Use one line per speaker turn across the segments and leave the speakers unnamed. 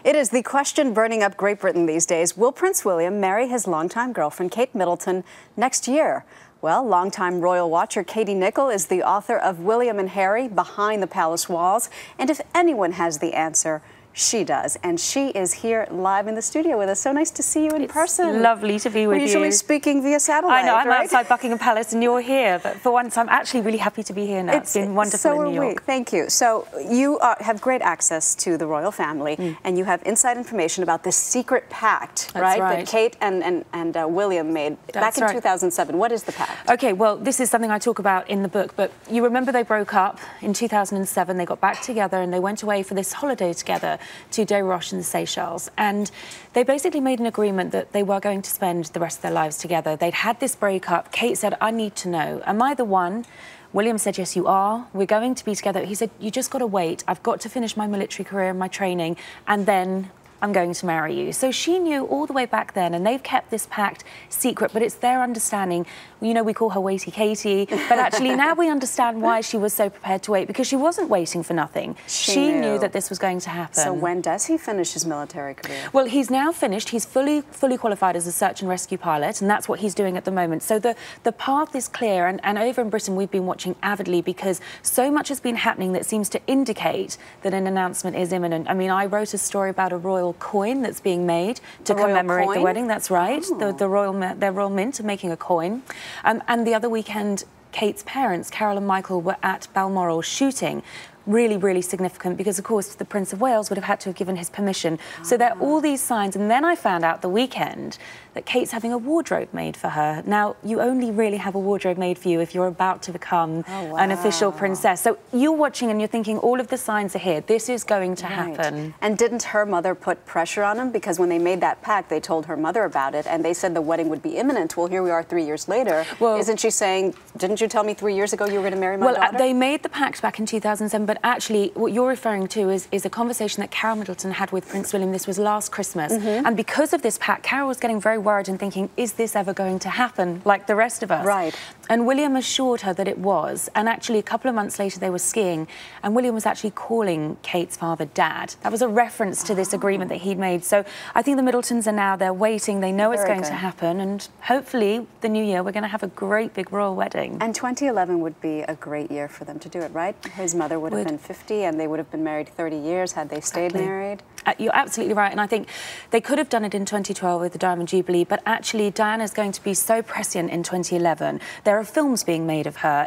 It is the question burning up Great Britain these days. Will Prince William marry his longtime girlfriend, Kate Middleton, next year? Well, longtime royal watcher Katie Nicholl is the author of William and Harry, Behind the Palace Walls. And if anyone has the answer, she does. And she is here live in the studio with us. So nice to see you in person.
It's lovely to be with you.
We're usually speaking via satellite.
I know, I'm
right?
outside Buckingham Palace and you're here. But for once, I'm actually really happy to be here now. It's been wonderful in New York.
Thank you. So you have great access to the royal family and you have inside information about this secret pact, right? That Kate and William made back in 2007. What is the pact?
Okay, well, this is something I talk about in the book, but you remember they broke up in 2007. They got back together and they went away for this holiday together to Des Roches in the Seychelles, and they basically made an agreement that they were going to spend the rest of their lives together. They'd had this breakup. Kate said, I need to know, am I the one? William said, yes, you are. We're going to be together. He said, you just got to wait. I've got to finish my military career and my training, and then I'm going to marry you. So she knew all the way back then, and they've kept this pact secret, but it's their understanding. You know, we call her Waity Katie, but actually now we understand why she was so prepared to wait, because she wasn't waiting for nothing. She knew that this was going to happen.
So when does he finish his military career?
Well, he's now finished. He's fully qualified as a search and rescue pilot, and that's what he's doing at the moment. So the path is clear, and over in Britain we've been watching avidly because so much has been happening that seems to indicate that an announcement is imminent. I mean, I wrote a story about a royal coin that's being made to commemorate the wedding. That's right. Oh. Their Royal Mint are making a coin. And the other weekend, Kate's parents, Carol and Michael, were at Balmoral shooting. Really, really significant because, of course, the Prince of Wales would have had to have given his permission. So there are all these signs. And then I found out the weekend that Kate's having a wardrobe made for her. Now, you only really have a wardrobe made for you if you're about to become an official princess. So you're watching and you're thinking, all of the signs are here. This is going to happen.
And didn't her mother put pressure on him? Because when they made that pact, they told her mother about it, and they said the wedding would be imminent. Well, here we are 3 years later. Well, isn't she saying, didn't you tell me 3 years ago you were going to marry my daughter?
Well, they made the pact back in 2007, but actually what you're referring to is a conversation that Carol Middleton had with Prince William. This was last Christmas. And because of this pact, Carol was getting very worried and thinking, is this ever going to happen like the rest of us?
Right.
And William assured her that it was. And actually, a couple of months later, they were skiing, and William was actually calling Kate's father Dad. That was a reference to this agreement that he'd made. So I think the Middletons are now, they're waiting. They know it's going to happen. And hopefully, the new year, we're going to have a great big royal wedding.
And 2011 would be a great year for them to do it, right? His mother would have been 50, and they would have been married 30 years had they stayed married.
You're absolutely right, and I think they could have done it in 2012 with the Diamond Jubilee, but actually Diana's going to be so prescient in 2011. There are films being made of her.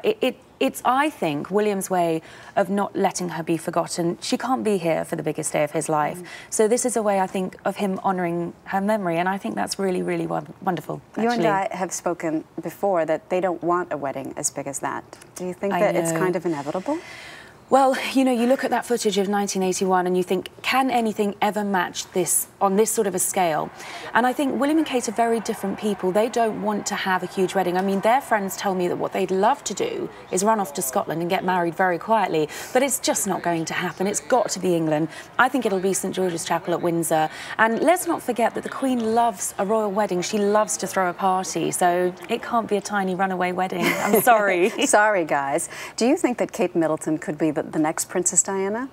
It's, I think, William's way of not letting her be forgotten. She can't be here for the biggest day of his life. So this is a way, I think, of him honouring her memory, and I think that's really, really wonderful, actually.
You and I have spoken before that they don't want a wedding as big as that. Do you think that it's kind of inevitable?
Well, you know, you look at that footage of 1981 and you think, can anything ever match this on this sort of a scale? And I think William and Kate are very different people. They don't want to have a huge wedding. I mean, their friends tell me that what they'd love to do is run off to Scotland and get married very quietly, but it's just not going to happen. It's got to be England. I think it'll be St George's Chapel at Windsor. And let's not forget that the Queen loves a royal wedding. She loves to throw a party, so it can't be a tiny runaway wedding. I'm sorry.
Sorry, guys. Do you think that Kate Middleton could be the next Princess Diana?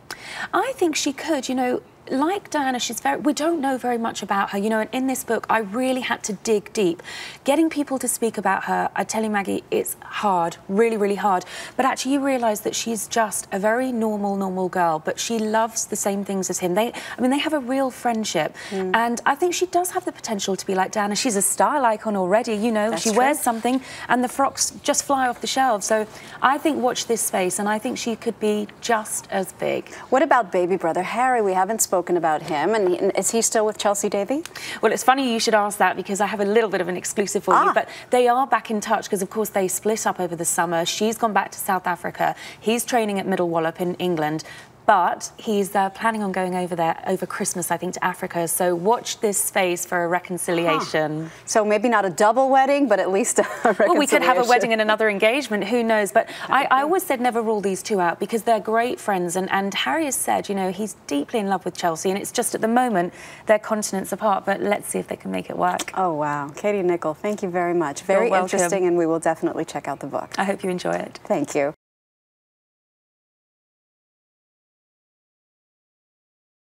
I think she could. You know, like Diana, we don't know very much about her, you know, and in this book, I really had to dig deep. Getting people to speak about her, I tell you, Maggie, it's hard, really, really hard. But actually, you realise that she's just a very normal girl, but she loves the same things as him. I mean, they have a real friendship. And I think she does have the potential to be like Diana. She's a style icon already, you know. She wears something and the frocks just fly off the shelves. So I think watch this space, and I think she could be just as big.
What about baby brother Harry? We haven't spoken about him, and is he still with Chelsea Davy?
Well, it's funny you should ask that because I have a little bit of an exclusive for you, but they are back in touch because, of course, they split up over the summer. She's gone back to South Africa. He's training at Middle Wallop in England. But he's planning on going over there over Christmas, I think, to Africa. So watch this space for a reconciliation.
So maybe not a double wedding, but at least a reconciliation.
Well, we could have a wedding and another engagement. Who knows? But I always said never rule these two out because they're great friends. And Harry has said, you know, he's deeply in love with Chelsea. And it's just at the moment they're continents apart. But let's see if they can make it work.
Oh, wow. Katie Nicholl, thank you very much. Very interesting, and we will definitely check out the book.
I hope you enjoy it.
Thank you.